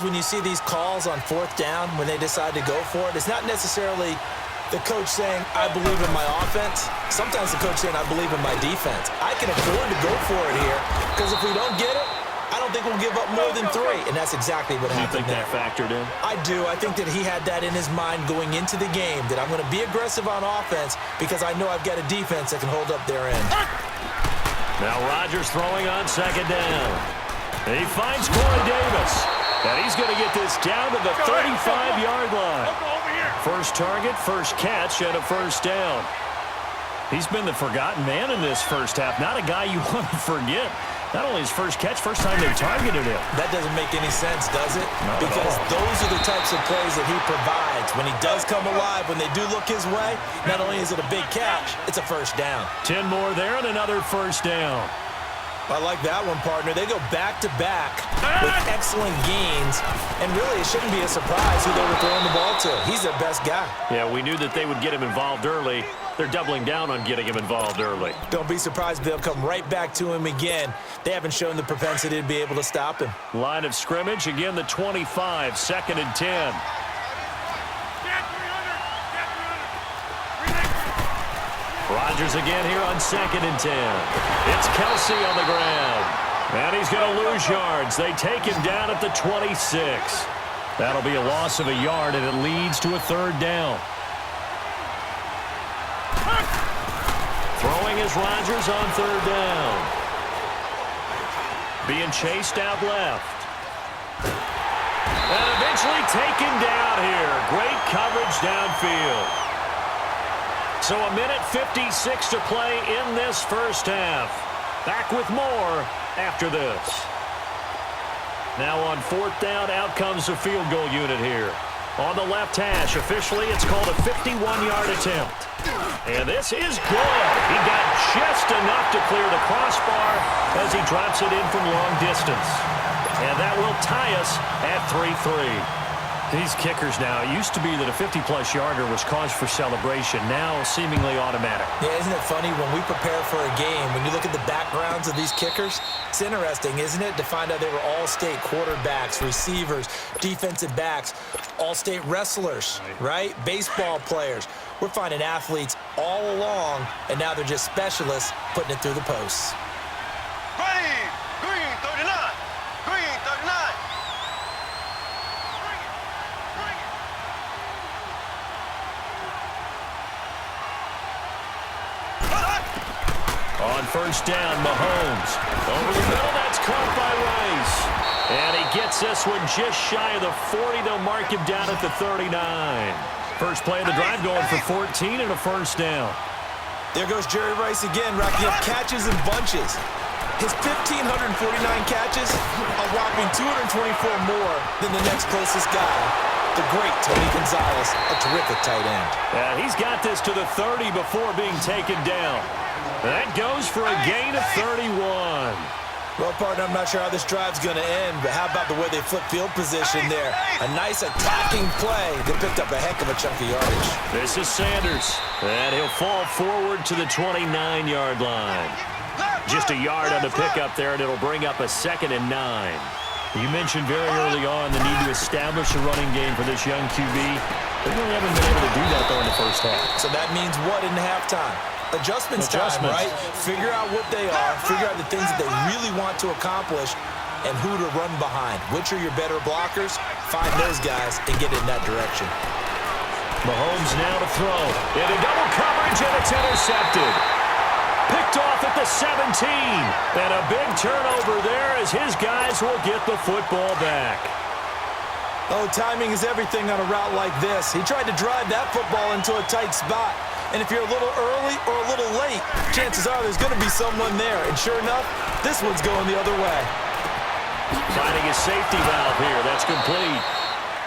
When you see these calls on fourth down, when they decide to go for it, it's not necessarily the coach saying, I believe in my offense. Sometimes the coach saying, I believe in my defense. I can afford to go for it here because if we don't get it, I don't think we'll give up more than 3. And that's exactly what happened there. You think that factored in? I do. I think that he had that in his mind going into the game, that I'm going to be aggressive on offense because I know I've got a defense that can hold up their end. Now Rodgers throwing on second down. He finds Corey Davis. And he's going to get this down to the 35-yard line. First target, first catch, and a first down. He's been the forgotten man in this first half. Not a guy you want to forget. Not only his first catch, first time they targeted him. That doesn't make any sense, does it? Because those are the types of plays that he provides. When he does come alive, when they do look his way, not only is it a big catch, it's a first down. 10 more there and another first down. I like that one, partner. They go back-to-back with excellent gains, and really it shouldn't be a surprise who they were throwing the ball to. He's their best guy. Yeah, we knew that they would get him involved early. They're doubling down on getting him involved early. Don't be surprised if they'll come right back to him again. They haven't shown the propensity to be able to stop him. Line of scrimmage, again the 25, 2nd and 10. Rodgers again here on 2nd and 10. It's Kelsey on the ground. And he's going to lose yards. They take him down at the 26. That'll be a loss of a yard, and it leads to a third down. Throwing is Rodgers on third down. Being chased out left. And eventually taken down here. Great coverage downfield. So a minute 56 to play in this first half. Back with more after this. Now on fourth down, out comes the field goal unit here. On the left hash, officially it's called a 51-yard attempt. And this is good. He got just enough to clear the crossbar as he drops it in from long distance. And that will tie us at 3-3. These kickers now, it used to be that a 50-plus yarder was cause for celebration. Now seemingly automatic. Yeah, isn't it funny when we prepare for a game, when you look at the backgrounds of these kickers, it's interesting, isn't it, to find out they were all-state quarterbacks, receivers, defensive backs, all-state wrestlers, right? Baseball players. We're finding athletes all along, and now they're just specialists putting it through the posts. Green 39. Green 39. On first down, Mahomes. Over the middle, that's caught by Rice. And he gets this one just shy of the 40. They'll mark him down at the 39. First play of the drive going for 14 and a first down. There goes Jerry Rice again, racking up catches and bunches. His 1,549 catches, a whopping 224 more than the next closest guy, the great Tony Gonzalez, a terrific tight end. Yeah, he's got this to the 30 before being taken down. That goes for a gain of 31. Well, partner, I'm not sure how this drive's going to end, but how about the way they flip field position there? A nice attacking play that picked up a heck of a chunk of yardage. This is Sanders, and he'll fall forward to the 29-yard line. Just a yard on the pickup there, and it'll bring up a 2nd and 9. You mentioned very early on the need to establish a running game for this young QB. They really haven't been able to do that, though, in the first half. So that means what in halftime? Adjustments time, right? Figure out what they are, figure out the things that they really want to accomplish, and who to run behind. Which are your better blockers? Find those guys and get in that direction. Mahomes now to throw. Into double coverage, and it's intercepted. Picked off at the 17. And a big turnover there as his guys will get the football back. Oh, timing is everything on a route like this. He tried to drive that football into a tight spot. And if you're a little early or a little late, chances are there's going to be someone there. And sure enough, this one's going the other way. Finding a safety valve here. That's complete.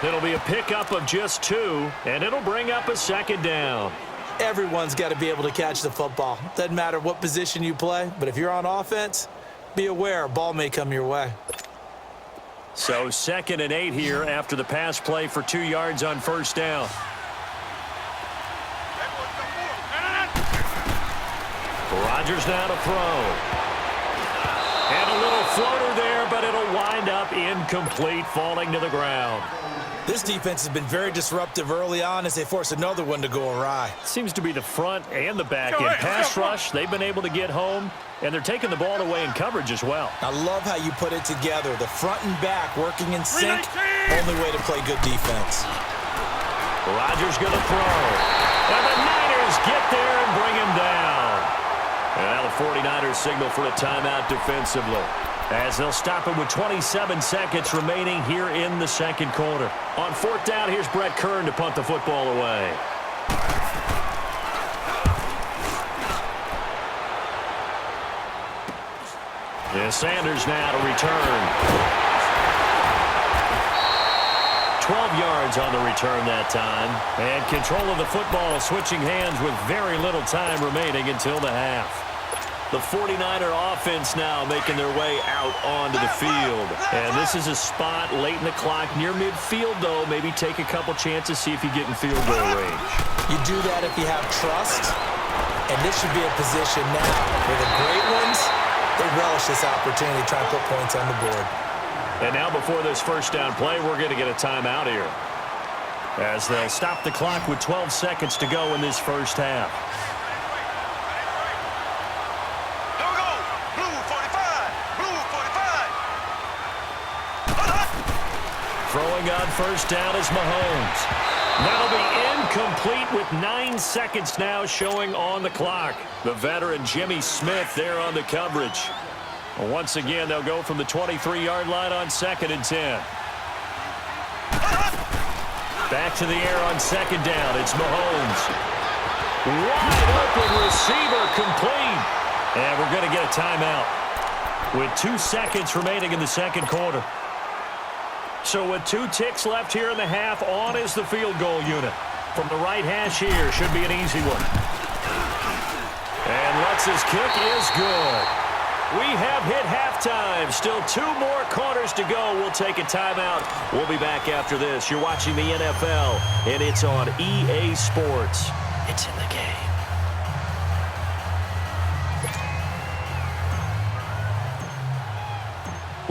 It'll be a pickup of just 2, and it'll bring up a 2nd down. Everyone's got to be able to catch the football. Doesn't matter what position you play, but if you're on offense, be aware a ball may come your way. So 2nd and 8 here after the pass play for 2 yards on first down. Rodgers now to throw. And a little floater there, but it'll wind end up incomplete, falling to the ground. This defense has been very disruptive early on as they force another one to go awry. Seems to be the front and the back end. Pass rush, they've been able to get home, and they're taking the ball away in coverage as well. I love how you put it together. The front and back working in sync. Only way to play good defense. Rodgers going to throw. And the Niners get there and bring him down. And now the 49ers signal for a timeout defensively, as they'll stop it with 27 seconds remaining here in the second quarter. On fourth down, here's Brett Kern to punt the football away. Yeah, Sanders now to return. 12 yards on the return that time. And control of the football switching hands with very little time remaining until the half. The 49er offense now making their way out onto the field. And this is a spot late in the clock near midfield, though. Maybe take a couple chances, see if you get in field goal range. You do that if you have trust. And this should be a position now where the great ones, they relish this opportunity to try and put points on the board. And now before this first down play, we're going to get a timeout here, as they'll stop the clock with 12 seconds to go in this first half. Throwing on first down is Mahomes. That'll be incomplete with 9 seconds now showing on the clock. The veteran Jimmy Smith there on the coverage. Once again, they'll go from the 23-yard line on 2nd and 10. Back to the air on second down. It's Mahomes. Wide open receiver complete. And we're going to get a timeout with 2 seconds remaining in the second quarter. So with 2 ticks left here in the half, on is the field goal unit. From the right hash here, should be an easy one. And Lutz's kick is good. We have hit halftime. Still 2 more quarters to go. We'll take a timeout. We'll be back after this. You're watching the NFL, and it's on EA Sports. It's in the game.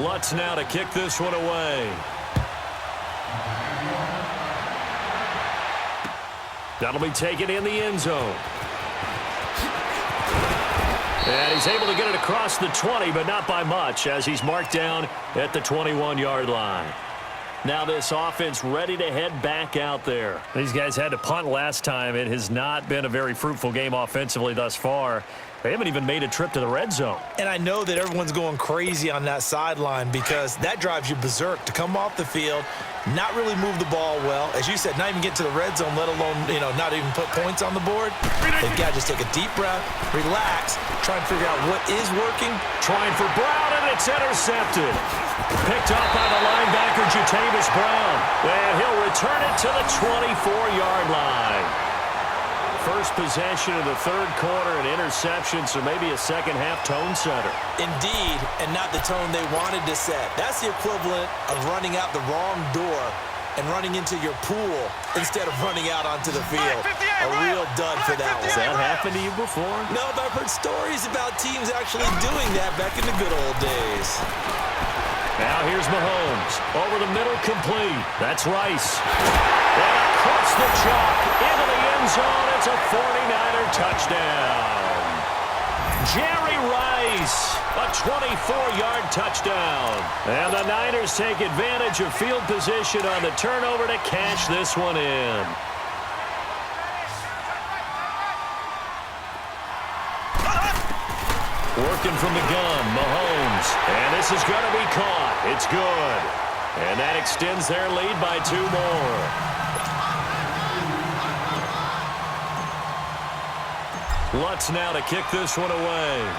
Lutz now to kick this one away. That'll be taken in the end zone. And he's able to get it across the 20, but not by much, as he's marked down at the 21-yard line. Now this offense ready to head back out there. These guys had to punt last time. It has not been a very fruitful game offensively thus far. They haven't even made a trip to the red zone. And I know that everyone's going crazy on that sideline because that drives you berserk to come off the field, not really move the ball well. As you said, not even get to the red zone, let alone, not even put points on the board. They've got to just take a deep breath, relax, try and figure out what is working. Trying for Brown, and it's intercepted. Picked up by the linebacker, Jatavis Brown. And he'll return it to the 24-yard line. First possession of the third quarter, an interception, so maybe a second-half tone setter. Indeed, and not the tone they wanted to set. That's the equivalent of running out the wrong door and running into your pool instead of running out onto the field. A real dud for that one. Has that happened to you before? No, but I've heard stories about teams actually doing that back in the good old days. Now here's Mahomes. Over the middle, complete. That's Rice. And across the chalk, into the end zone. It's a 49er touchdown. Jerry Rice, a 24-yard touchdown. And the Niners take advantage of field position on the turnover to cash this one in. Working from the gun, Mahomes. And this is going to be caught. It's good. And that extends their lead by 2 more. Lutz now to kick this one away.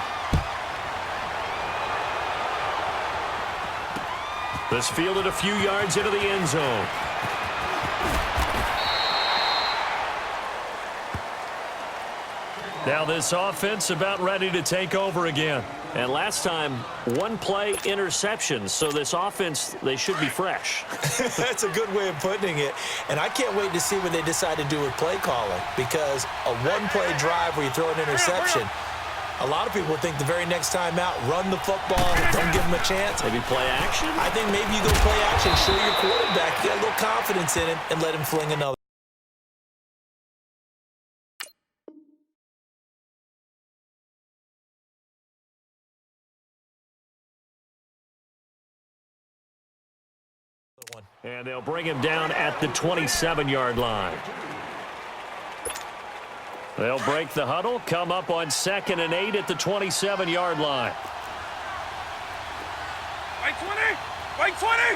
This fielded a few yards into the end zone. Now this offense about ready to take over again. And last time, 1-play interception. So this offense, they should be fresh. That's a good way of putting it. And I can't wait to see what they decide to do with play calling. Because a 1-play drive where you throw an interception, A lot of people think the very next time out, run the football, don't give him a chance. Maybe play action? I think maybe you go play action, show your quarterback, you got a little confidence in him, and let him fling another. And they'll bring him down at the 27-yard line. They'll break the huddle, come up on 2nd and 8 at the 27-yard line. Right 20! Right 20!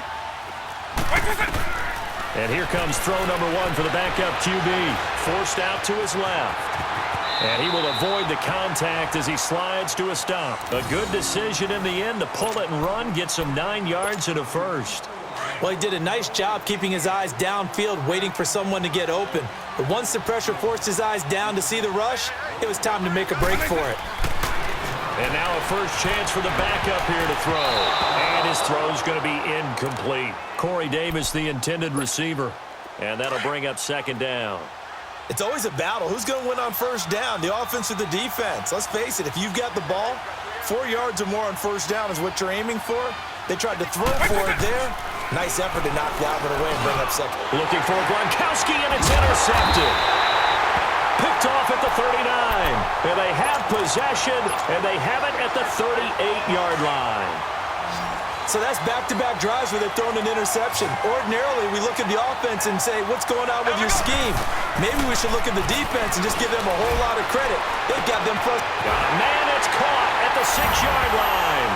Right 20! And here comes throw number 1 for the backup QB. Forced out to his left. And he will avoid the contact as he slides to a stop. A good decision in the end to pull it and run, get some 9 yards and a first. Well, he did a nice job keeping his eyes downfield, waiting for someone to get open. But once the pressure forced his eyes down to see the rush, it was time to make a break for it. And now a first chance for the backup here to throw. And his throw's going to be incomplete. Corey Davis, the intended receiver. And that'll bring up 2nd down. It's always a battle. Who's going to win on first down, the offense or the defense? Let's face it, if you've got the ball, 4 yards or more on first down is what you're aiming for. They tried to throw for it there. Nice effort to knock that one away and bring up 2nd. Looking for Gronkowski, and it's intercepted. Picked off at the 39. And they have possession, and they have it at the 38-yard line. So that's back-to-back drives where they're throwing an interception. Ordinarily, we look at the offense and say, what's going on with your scheme? Maybe we should look at the defense and just give them a whole lot of credit. They've got them frustrated. Man, it's caught at the 6-yard line.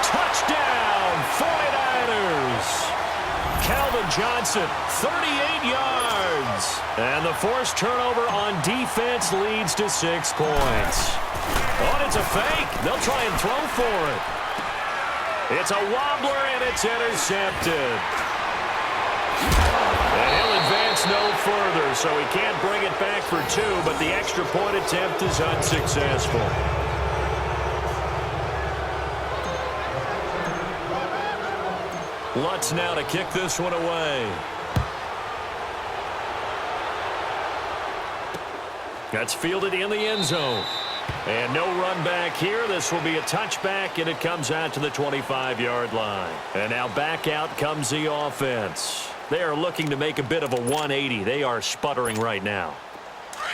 Touchdown, 49ers. Calvin Johnson, 38 yards. And the forced turnover on defense leads to 6 points. Oh, and it's a fake. They'll try and throw for it. It's a wobbler, and it's intercepted. And he'll advance no further, so he can't bring it back for 2, but the extra point attempt is unsuccessful. Lutz now to kick this one away. That's fielded in the end zone. And no run back here. This will be a touchback, and it comes out to the 25-yard line. And now back out comes the offense. They are looking to make a bit of a 180. They are sputtering right now.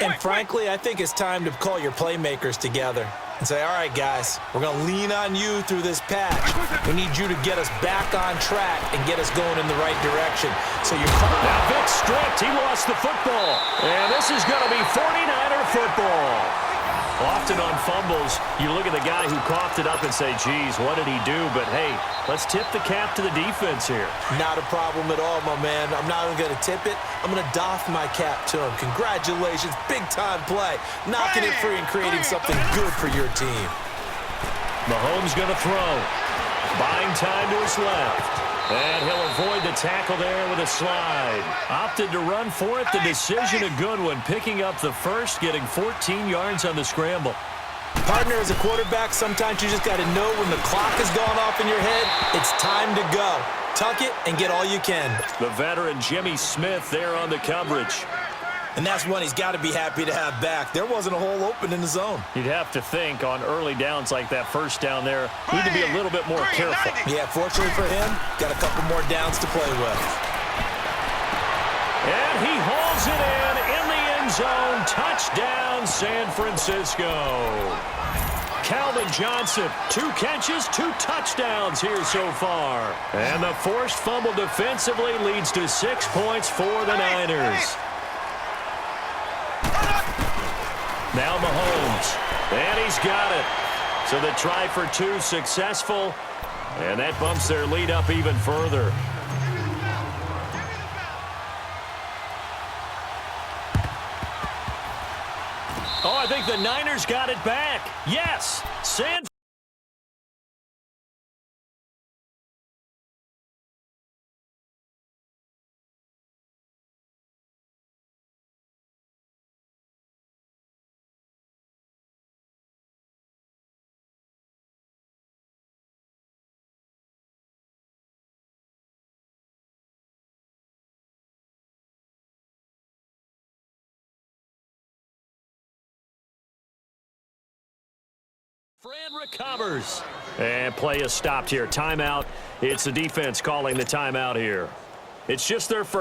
And frankly, I think it's time to call your playmakers together and say, all right, guys, we're going to lean on you through this patch. We need you to get us back on track and get us going in the right direction. So you're now Vic stripped. He lost the football. And this is going to be 49er football. Often on fumbles, you look at the guy who coughed it up and say, geez, what did he do? But, hey, let's tip the cap to the defense here. Not a problem at all, my man. I'm not even going to tip it. I'm going to doff my cap to him. Congratulations. Big-time play. Knocking it free and creating something good for your team. Mahomes going to throw. Buying time to his left. And he'll avoid the tackle there with a slide. Opted to run for it. The decision a good one. Picking up the first, getting 14 yards on the scramble. Partner, as a quarterback, sometimes you just got to know when the clock has gone off in your head, it's time to go. Tuck it and get all you can. The veteran Jimmy Smith there on the coverage. And that's one he's got to be happy to have back. There wasn't a hole open in the zone. You'd have to think on early downs like that first down there, need to be a little bit more careful. Yeah, fortunately for him, got a couple more downs to play with. And he hauls it in the end zone. Touchdown, San Francisco. Calvin Johnson, 2 catches, 2 touchdowns here so far. And the forced fumble defensively leads to 6 points for the Niners. Now Mahomes, and he's got it. So the try for 2 successful, and that bumps their lead up even further. Oh, I think the Niners got it back. Yes, San And recovers. And play is stopped here. Timeout. It's the defense calling the timeout here. It's just their first.